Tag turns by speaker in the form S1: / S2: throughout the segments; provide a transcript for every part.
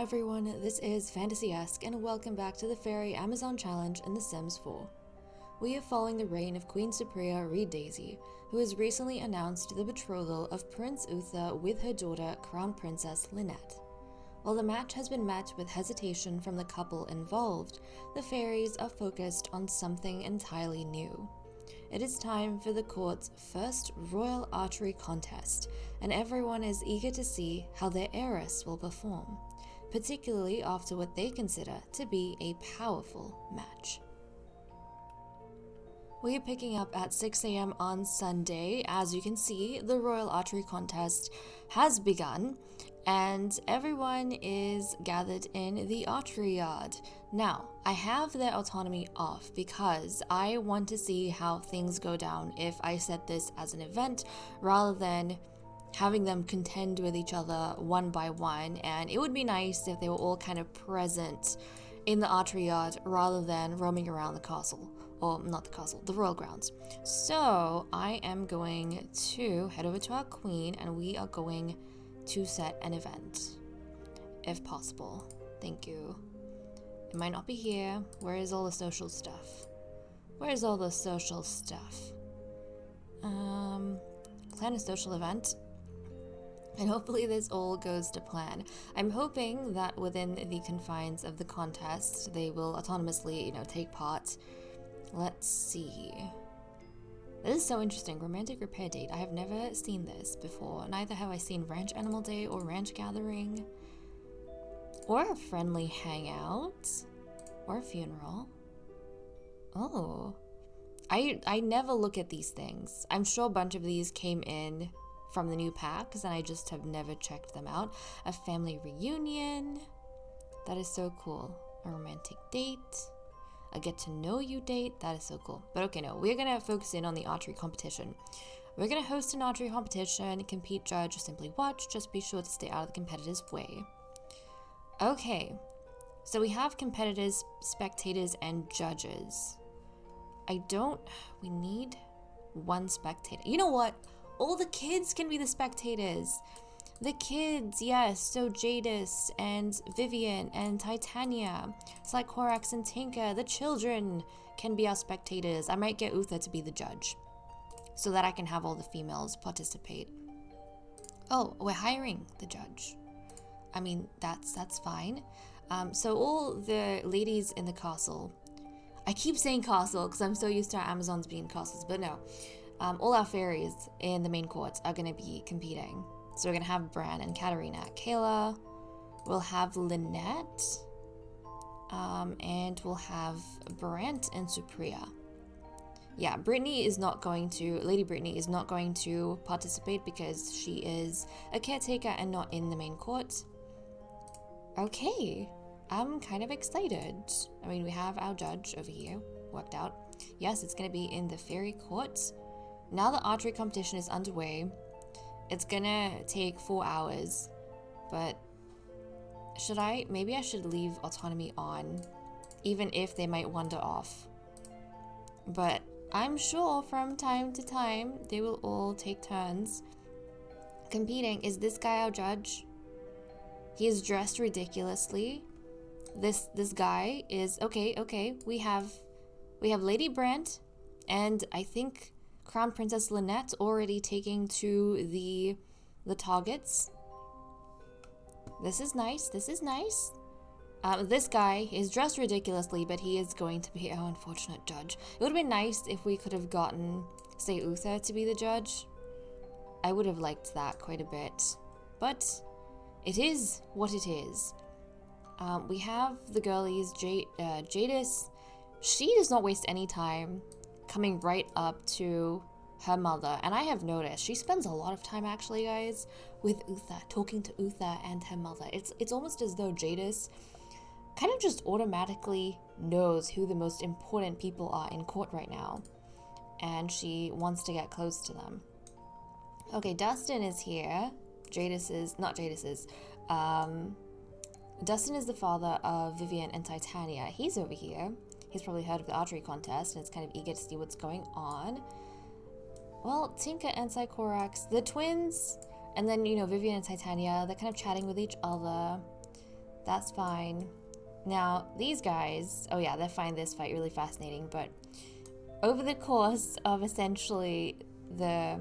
S1: everyone, this is Fantasy-esque and welcome back to the Fairy Amazon Challenge in The Sims 4. We are following the reign of Queen Supriya Reed Daisy, who has recently announced the betrothal of Prince Uther with her daughter, Crown Princess Lynette. While the match has been met with hesitation from the couple involved, the fairies are focused on something entirely new. It is time for the court's first royal archery contest, and everyone is eager to see how their heiress will perform, particularly after what they consider to be a powerful match. We are picking up at 6 a.m. on Sunday. As you can see, the royal archery contest has begun, and everyone is gathered in the archery yard. Now, I have their autonomy off because I want to see how things go down if I set this as an event rather than having them contend with each other one by one, and it would be nice if they were all kind of present in the archery yard rather than roaming around the castle. Or not the castle, the royal grounds. So I am going to head over to our queen and we are going to set an event, if possible. Thank you. It might not be here. Where is all the social stuff? Where's all the social stuff? Plan a social event. And hopefully this all goes to plan. I'm hoping that within the confines of the contest, they will autonomously, take part. Let's see. This is so interesting. Romantic repair date. I have never seen this before. Neither have I seen ranch animal day or ranch gathering. Or a friendly hangout. Or a funeral. Oh. I never look at these things. I'm sure a bunch of these came in from the new packs and I just have never checked them out. A family reunion. That is so cool. A romantic date. A get to know you date. That is so cool. But okay, no, we're gonna focus in on the archery competition. We're gonna host an archery competition, compete, judge, or simply watch. Just be sure to stay out of the competitors' way. Okay, so we have competitors, spectators, and judges. We need one spectator. You know what? All the kids can be the spectators. The kids, yes, so Jadis and Vivian and Titania, Slycorax and Tinker, the children can be our spectators. I might get Uther to be the judge so that I can have all the females participate. Oh, we're hiring the judge. I mean, that's fine. So all the ladies in the castle, I keep saying castle because I'm so used to our Amazons being castles, but no. All our fairies in the main court are going to be competing. So we're going to have Bran and Katarina. Kayla, we'll have Lynette, and we'll have Brant and Supriya. Yeah, Lady Brittany is not going to participate because she is a caretaker and not in the main court. Okay, I'm kind of excited. I mean, we have our judge over here, worked out. Yes, it's going to be in the fairy court. Now the archery competition is underway. It's gonna take 4 hours, but maybe I should leave autonomy on, even if they might wander off. But I'm sure from time to time, they will all take turns competing. Is this guy our judge? He is dressed ridiculously. This guy is, okay, we have Lady Brant, and I think Crown Princess Lynette already taking to the targets. This is nice. This guy is dressed ridiculously, but he is going to be our unfortunate judge. It would have been nice if we could have gotten, say, Uther to be the judge. I would have liked that quite a bit. But it is what it is. We have the girlies, Jadis. She does not waste any time coming right up to her mother, and I have noticed she spends a lot of time actually, guys, with Uther, talking to Uther and her mother. It's almost as though Jadis kind of just automatically knows who the most important people are in court right now, and she wants to get close to them. Okay, Dustin is here. Dustin is the father of Vivian and Titania. He's over here. He's probably heard of the archery contest and is kind of eager to see what's going on. Well, Tinker and Slycorax, the twins, and then, Vivian and Titania, they're kind of chatting with each other. That's fine. Now, these guys, oh yeah, they find this fight really fascinating, but over the course of essentially the,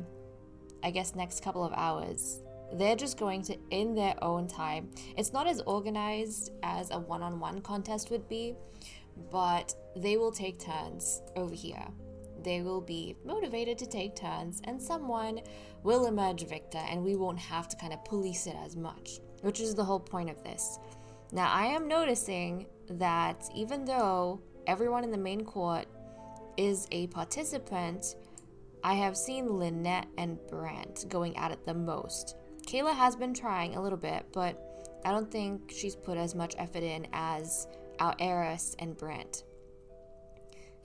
S1: I guess, next couple of hours, they're just going to, in their own time, it's not as organized as a one-on-one contest would be, but they will take turns over here. They will be motivated to take turns, and someone will emerge victor, and we won't have to kind of police it as much, which is the whole point of this. Now, I am noticing that even though everyone in the main court is a participant, I have seen Lynette and Brant going at it the most. Kayla has been trying a little bit, but I don't think she's put as much effort in as our heiress and Brant.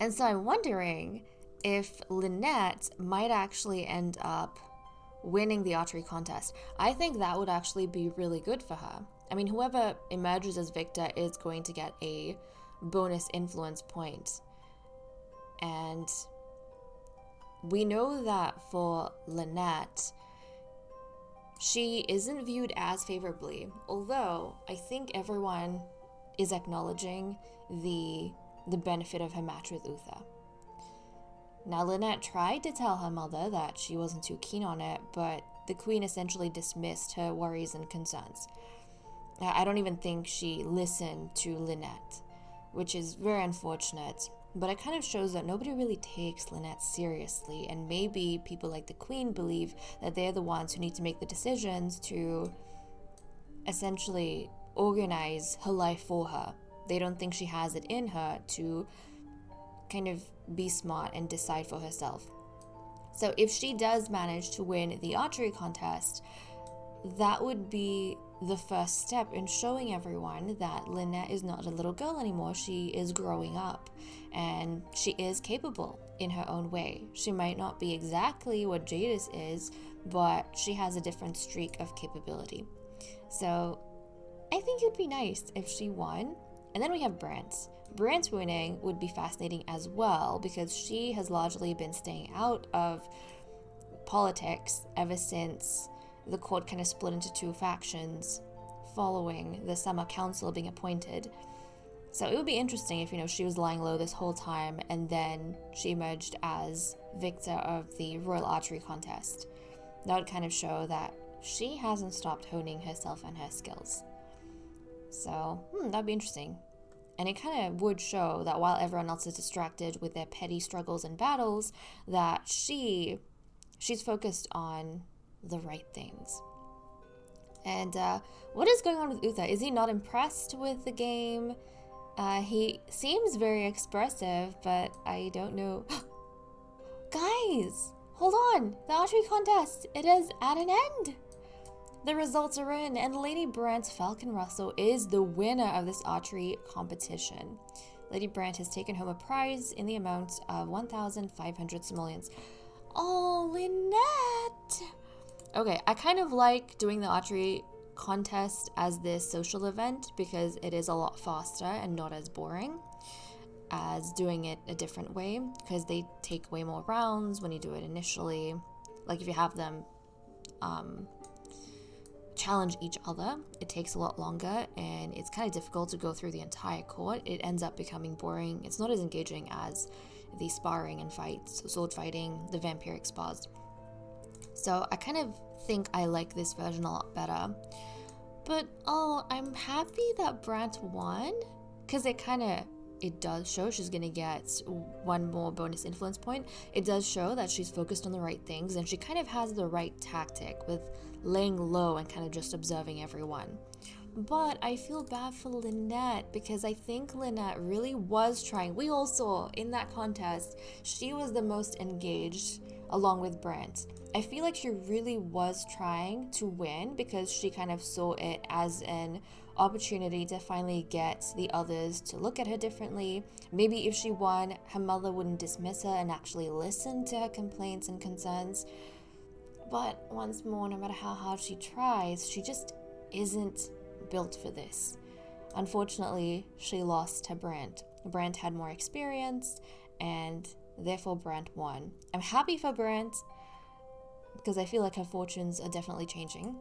S1: And so I'm wondering if Lynette might actually end up winning the archery contest. I think that would actually be really good for her. I mean, whoever emerges as victor is going to get a bonus influence point. And we know that for Lynette, she isn't viewed as favorably, although I think everyone is acknowledging the benefit of her match with Uther. Now, Lynette tried to tell her mother that she wasn't too keen on it, but the queen essentially dismissed her worries and concerns. I don't even think she listened to Lynette, which is very unfortunate, but it kind of shows that nobody really takes Lynette seriously, and maybe people like the queen believe that they're the ones who need to make the decisions to essentially organize her life for her. They don't think she has it in her to kind of be smart and decide for herself. So if she does manage to win the archery contest, that would be the first step in showing everyone that Lynette is not a little girl anymore. She is growing up, and she is capable in her own way. She might not be exactly what Jadis is, but she has a different streak of capability. So I think it would be nice if she won. And then we have Brant. Brant winning would be fascinating as well, because she has largely been staying out of politics ever since the court kind of split into two factions following the summer council being appointed. So it would be interesting if, she was lying low this whole time and then she emerged as victor of the Royal Archery contest. That would kind of show that she hasn't stopped honing herself and her skills. So, that'd be interesting. And it kind of would show that while everyone else is distracted with their petty struggles and battles, that she's focused on the right things. And what is going on with Uther? Is he not impressed with the game? He seems very expressive, but I don't know. Guys, hold on. The archery contest, it is at an end. The results are in, and Lady Brant Falcon Russell is the winner of this archery competition. Lady Brant has taken home a prize in the amount of 1,500 simoleons. Oh, Lynette! Okay, I kind of like doing the archery contest as this social event because it is a lot faster and not as boring as doing it a different way, because they take way more rounds when you do it initially. Like if you have them challenge each other, it takes a lot longer and it's kind of difficult to go through the entire court. It ends up becoming boring. It's not as engaging as the sparring and fights, sword fighting, the vampiric spars. So I kind of think I like this version a lot better. But I'm happy that Brant won, because it does show she's gonna get one more bonus influence point. It does show that she's focused on the right things, and she kind of has the right tactic with laying low and kind of just observing everyone. But I feel bad for Lynette, because I think Lynette really was trying. We all saw in that contest, she was the most engaged along with Brant. I feel like she really was trying to win because she kind of saw it as an opportunity to finally get the others to look at her differently. Maybe if she won, her mother wouldn't dismiss her and actually listen to her complaints and concerns. But once more, no matter how hard she tries, she just isn't built for this. Unfortunately, she lost to Brant. Brant had more experience, and therefore Brant won. I'm happy for Brant, because I feel like her fortunes are definitely changing.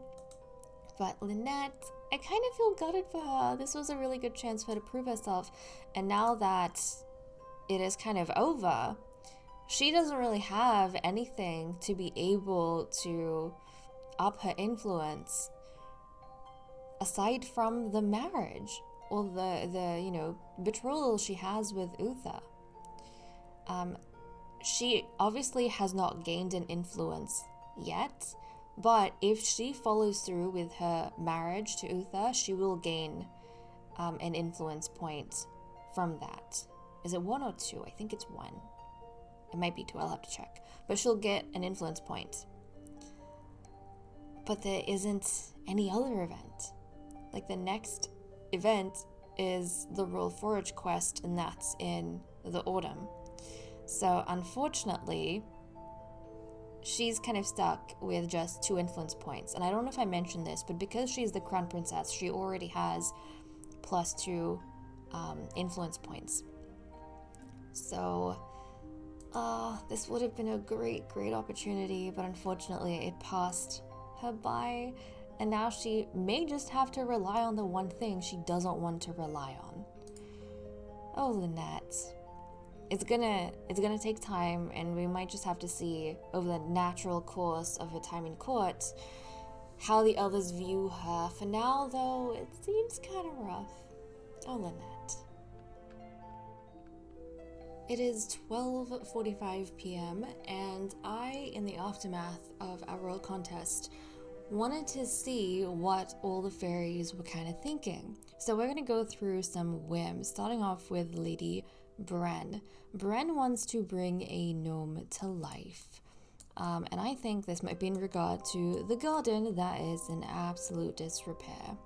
S1: But Lynette, I kind of feel gutted for her. This was a really good chance for her to prove herself. And now that it is kind of over, she doesn't really have anything to be able to up her influence aside from the marriage or the betrothal she has with Uther. She obviously has not gained an influence yet, but if she follows through with her marriage to Uther, she will gain an influence point from that. Is it 1 or 2? I think it's 1. It might be 2, I'll have to check. But she'll get an influence point. But there isn't any other event. Like, the next event is the Royal Forage quest, and that's in the autumn. So unfortunately, she's kind of stuck with just 2 influence points. And I don't know if I mentioned this, but because she's the crown princess, she already has +2 influence points. So this would have been a great opportunity, but unfortunately it passed her by, and now she may just have to rely on the one thing she doesn't want to rely on. Oh, Lynette. It's gonna take time, and we might just have to see over the natural course of her time in court how the others view her. For now, though, it seems kind of rough. Oh, Lynette. It is 12:45 p.m. and I, in the aftermath of our royal contest, wanted to see what all the fairies were kind of thinking. So we're going to go through some whims, starting off with Lady Bren. Bren wants to bring a gnome to life. And I think this might be in regard to the garden that is in absolute disrepair.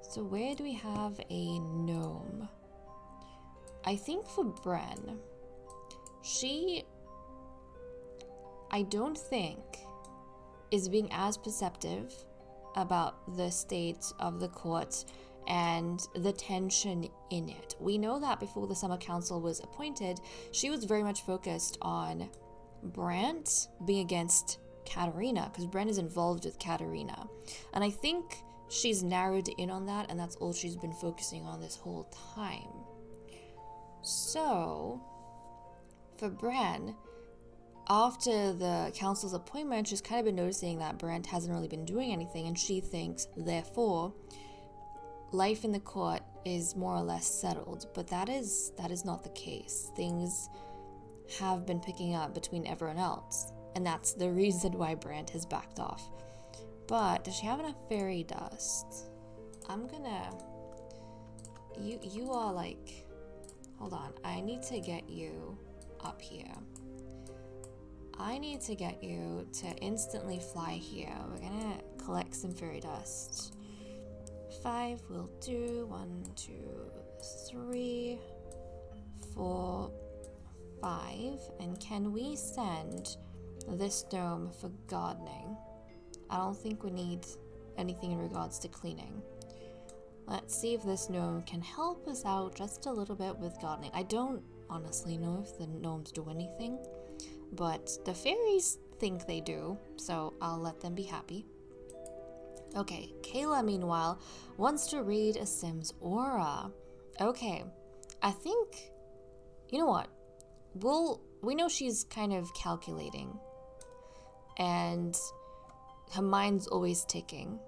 S1: So where do we have a gnome? I think for Bren, I don't think is being as perceptive about the state of the court and the tension in it. We know that before the summer council was appointed, she was very much focused on Brant being against Katerina, because Brant is involved with Katerina. And I think she's narrowed in on that, and that's all she's been focusing on this whole time. So, for Bran, after the council's appointment, she's kind of been noticing that Brant hasn't really been doing anything, and she thinks, therefore, life in the court is more or less settled. But that is not the case. Things have been picking up between everyone else, and that's the reason why Brant has backed off. But does she have enough fairy dust? I'm gonna... You are like... Hold on, I need to get you up here. I need to get you to instantly fly here. We're gonna collect some fairy dust. 5 will do. 1, 2, 3, 4, 5. And can we send this gnome for gardening? I don't think we need anything in regards to cleaning. Let's see if this gnome can help us out just a little bit with gardening. I don't honestly know if the gnomes do anything, but the fairies think they do, so I'll let them be happy. Okay, Kayla, meanwhile, wants to read a Sim's aura. Okay, I think, you know what? We know she's kind of calculating, and her mind's always ticking.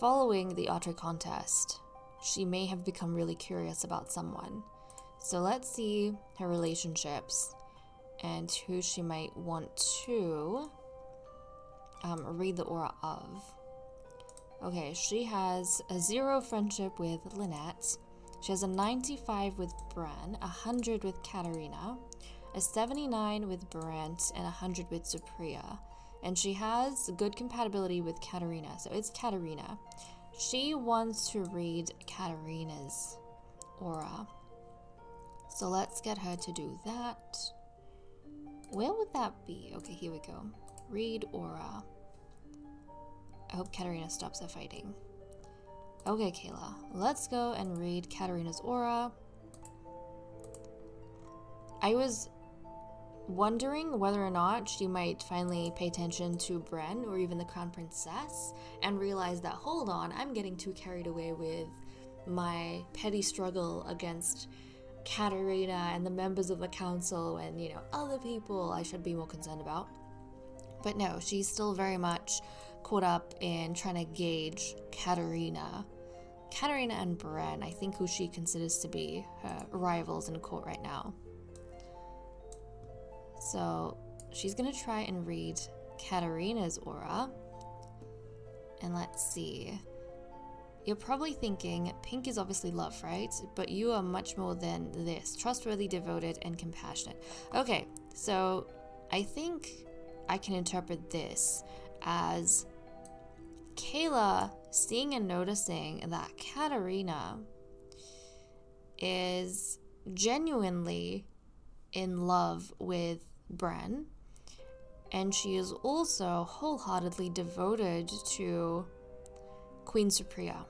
S1: Following the Archery contest, she may have become really curious about someone. So let's see her relationships and who she might want to read the aura of. Okay, she has a 0 friendship with Lynette. She has a 95 with Bran, 100 with Katerina, a 79 with Brant, and 100 with Supriya. And she has good compatibility with Katerina, so it's Katerina. She wants to read Katerina's aura. So let's get her to do that. Where would that be? Okay, here we go. Read aura. I hope Katerina stops her fighting. Okay, Kayla, let's go and read Katerina's aura. wondering whether or not she might finally pay attention to Bren or even the Crown Princess and realize that, hold on, I'm getting too carried away with my petty struggle against Katerina and the members of the council and, other people I should be more concerned about. But no, she's still very much caught up in trying to gauge Katerina and Bren, I think, who she considers to be her rivals in court right now. So she's going to try and read Katerina's aura. And let's see. You're probably thinking, pink is obviously love, right? But you are much more than this. Trustworthy, devoted, and compassionate. Okay, so I think I can interpret this as Kayla seeing and noticing that Katerina is genuinely in love with Bren, and she is also wholeheartedly devoted to Queen Supriya.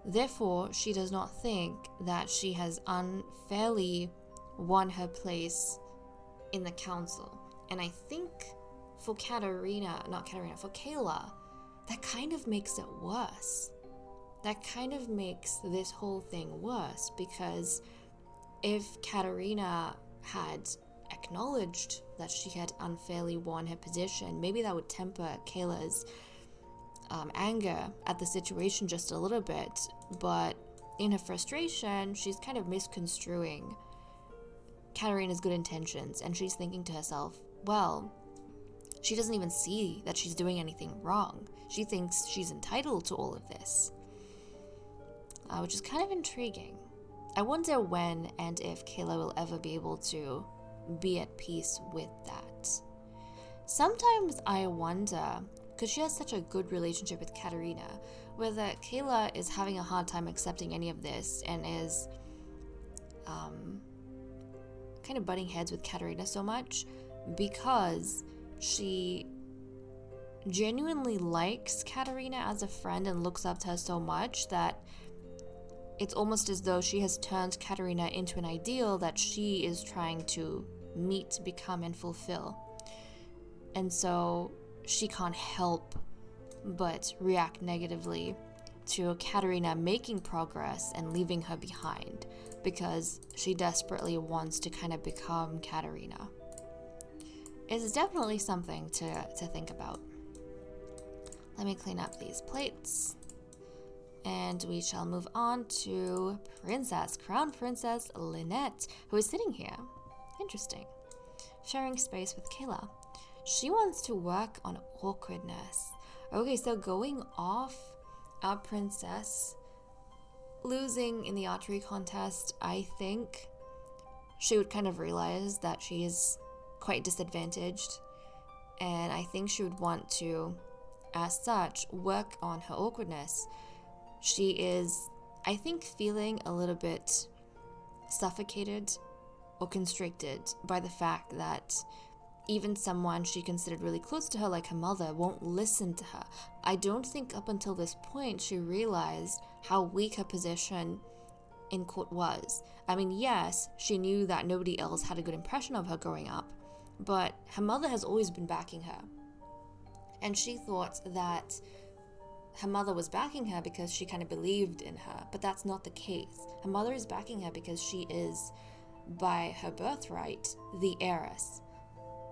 S1: Therefore, she does not think that she has unfairly won her place in the council. And I think for Kayla, that kind of makes it worse. That kind of makes this whole thing worse, because if Katerina had acknowledged that she had unfairly won her position, maybe that would temper Kayla's anger at the situation just a little bit. But in her frustration, she's kind of misconstruing Katerina's good intentions, and she's thinking to herself, well, she doesn't even see that she's doing anything wrong. She thinks she's entitled to all of this, which is kind of intriguing. I wonder when and if Kayla will ever be able to be at peace with that. Sometimes I wonder, because she has such a good relationship with Katerina, whether Kayla is having a hard time accepting any of this and is kind of butting heads with Katerina so much because she genuinely likes Katerina as a friend and looks up to her so much that it's almost as though she has turned Katerina into an ideal that she is trying to meet, become, and fulfill. And so she can't help but react negatively to Katerina making progress and leaving her behind, because she desperately wants to kind of become Katerina. It's definitely something to think about. Let me clean up these plates. And we shall move on to Crown Princess Lynette, who is sitting here. Interesting. Sharing space with Kayla. She wants to work on awkwardness. Okay, so going off our princess losing in the archery contest, I think she would kind of realize that she is quite disadvantaged, and I think she would want to, as such, work on her awkwardness. She is, I think, feeling a little bit suffocated or constricted by the fact that even someone she considered really close to her, like her mother, won't listen to her. I don't think up until this point she realized how weak her position in court was. I mean, yes, she knew that nobody else had a good impression of her growing up, but her mother has always been backing her. And she thought that her mother was backing her because she kind of believed in her, but that's not the case. Her mother is backing her because she is, by her birthright, the heiress.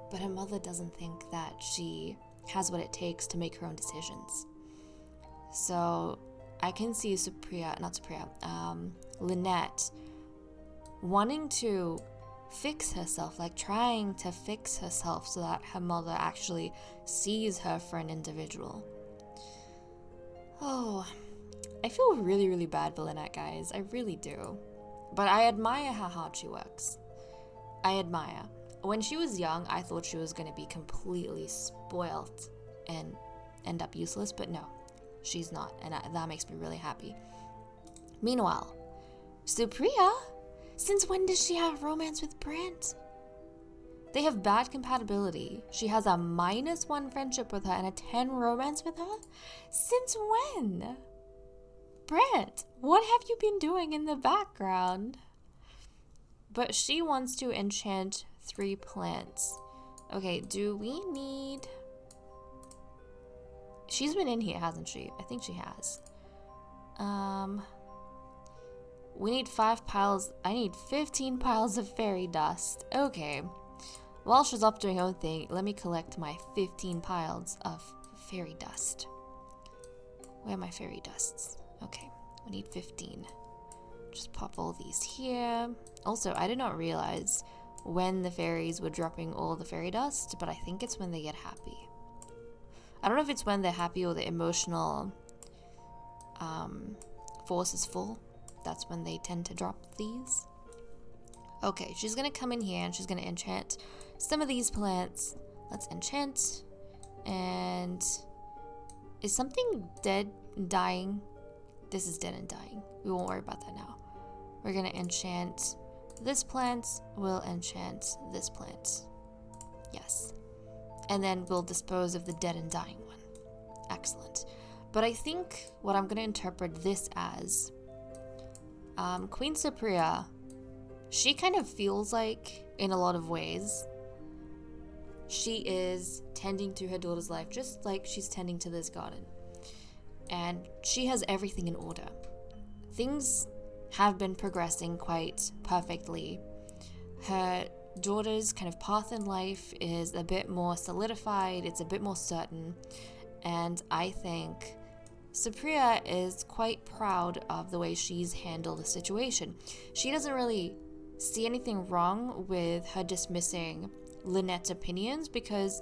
S1: But her mother doesn't think that she has what it takes to make her own decisions. So I can see Lynette wanting to fix herself, like trying to fix herself so that her mother actually sees her for an individual. Oh, I feel really, really bad for Lynette, guys. I really do. But I admire how hard she works. I admire. When she was young, I thought she was going to be completely spoilt and end up useless, but no, she's not, and that makes me really happy. Meanwhile, Supriya, since when does she have romance with Brent? They have bad compatibility. She has a -1 friendship with her and a 10 romance with her? Since when? Brent, what have you been doing in the background? But she wants to enchant 3 plants. Okay, do we need... She's been in here, hasn't she? I think she has. We need 5 piles. I need 15 piles of fairy dust. Okay. While she's up doing her own thing, let me collect my 15 piles of fairy dust. Where are my fairy dusts? Okay, we need 15. Just pop all these here. Also, I did not realize when the fairies were dropping all the fairy dust, but I think it's when they get happy. I don't know if it's when they're happy or the emotional force is full. That's when they tend to drop these. Okay, she's gonna come in here and she's gonna enchant some of these plants. Let's enchant. And is something dead and dying? This is dead and dying. We won't worry about that now. We're gonna enchant this plant. We'll enchant this plant. Yes. And then we'll dispose of the dead and dying one. Excellent. But I think what I'm gonna interpret this as, Queen Cypria, she kind of feels like, in a lot of ways, she is tending to her daughter's life just like she's tending to this garden. And she has everything in order. Things have been progressing quite perfectly. Her daughter's kind of path in life is a bit more solidified, it's a bit more certain, and I think Cypria is quite proud of the way she's handled the situation. She doesn't really see anything wrong with her dismissing Lynette's opinions because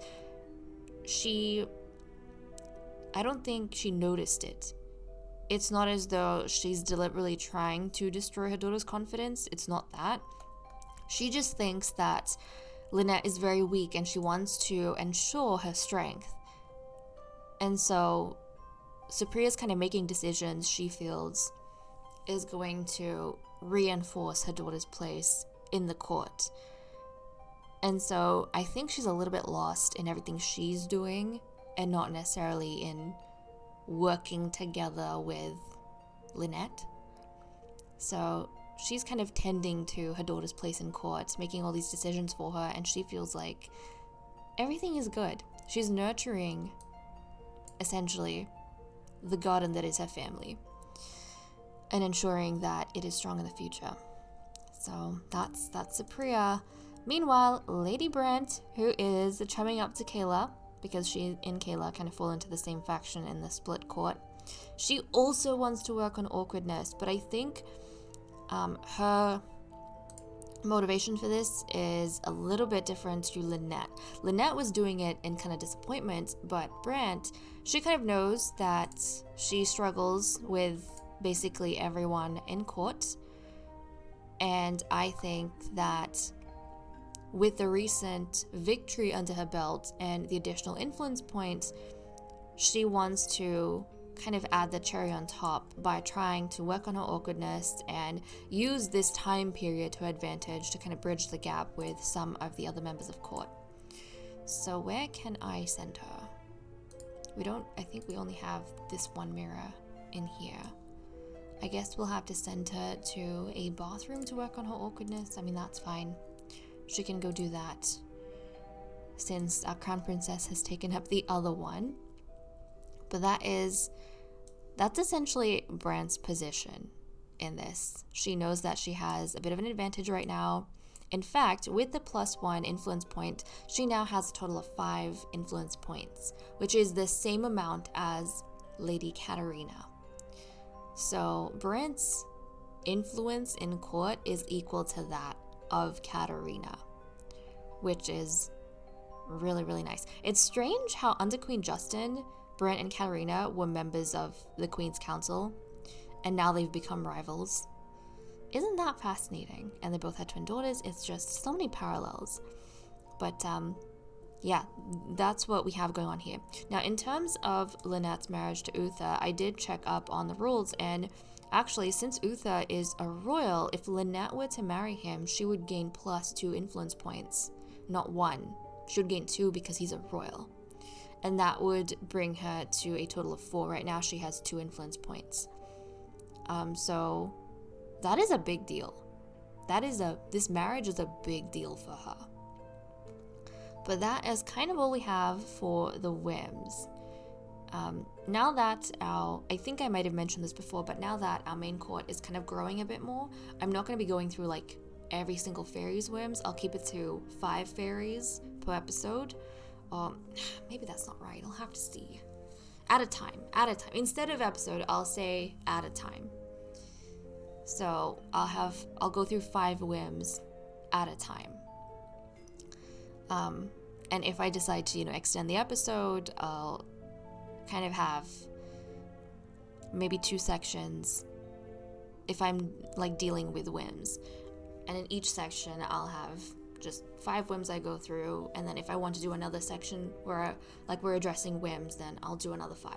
S1: I don't think she noticed it. It's not as though she's deliberately trying to destroy her daughter's confidence. It's not that. She just thinks that Lynette is very weak and she wants to ensure her strength. And so Cypria's kind of making decisions she feels is going to reinforce her daughter's place in the court. And so I think she's a little bit lost in everything she's doing and not necessarily in working together with Lynette. So she's kind of tending to her daughter's place in court, making all these decisions for her, and she feels like everything is good. She's nurturing, essentially, the garden that is her family and ensuring that it is strong in the future. So that's Cypria. Meanwhile, Lady Brent, who is chumming up to Kayla, because she and Kayla kind of fall into the same faction in the split court, she also wants to work on awkwardness, but I think her motivation for this is a little bit different to Lynette. Lynette was doing it in kind of disappointment, but Brant, she kind of knows that she struggles with basically everyone in court, and I think that with the recent victory under her belt and the additional influence points, she wants to kind of add the cherry on top by trying to work on her awkwardness and use this time period to her advantage to kind of bridge the gap with some of the other members of court. So where can I send her? I think we only have this one mirror in here. I guess we'll have to send her to a bathroom to work on her awkwardness. I mean, that's fine. She can go do that since our crown princess has taken up the other one. But that's essentially Brant's position in this. She knows that she has a bit of an advantage right now. In fact, with the +1 influence point, she now has a total of 5 influence points, which is the same amount as Lady Katarina. So Brant's influence in court is equal to that of Katarina, which is really, really nice. It's strange how under Queen Justin, Brant and Katarina were members of the Queen's Council, and now they've become rivals. Isn't that fascinating? And they both had twin daughters. It's just so many parallels. But yeah, that's what we have going on here. Now, in terms of Lynette's marriage to Uther, I did check up on the rules, and actually, since Uther is a royal, if Lynette were to marry him, she would gain +2 influence points, not 1. She would gain 2 because he's a royal. And that would bring her to a total of 4. Right now, she has 2 influence points. So that is a big deal. This marriage is a big deal for her. But that is kind of all we have for the whims. Now that I think I might have mentioned this before, but now that our main court is kind of growing a bit more, I'm not going to be going through like every single fairy's whims. I'll keep it to 5 fairies per episode. Maybe that's not right. I'll have to see. At a time. Instead of episode, I'll say at a time. So I'll go through 5 whims at a time. And if I decide to, extend the episode, I'll kind of have maybe 2 sections if I'm like dealing with whims. And in each section, I'll have just 5 whims I go through, and then if I want to do another section where we're addressing whims, then I'll do another 5.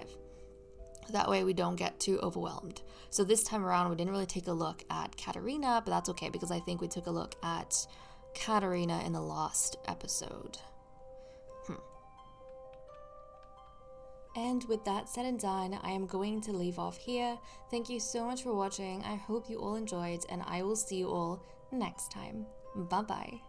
S1: That way we don't get too overwhelmed. So this time around, we didn't really take a look at Katarina, but that's okay because I think we took a look at Katarina in the last episode. And with that said and done, I am going to leave off here. Thank you so much for watching. I hope you all enjoyed, and I will see you all next time. Bye-bye.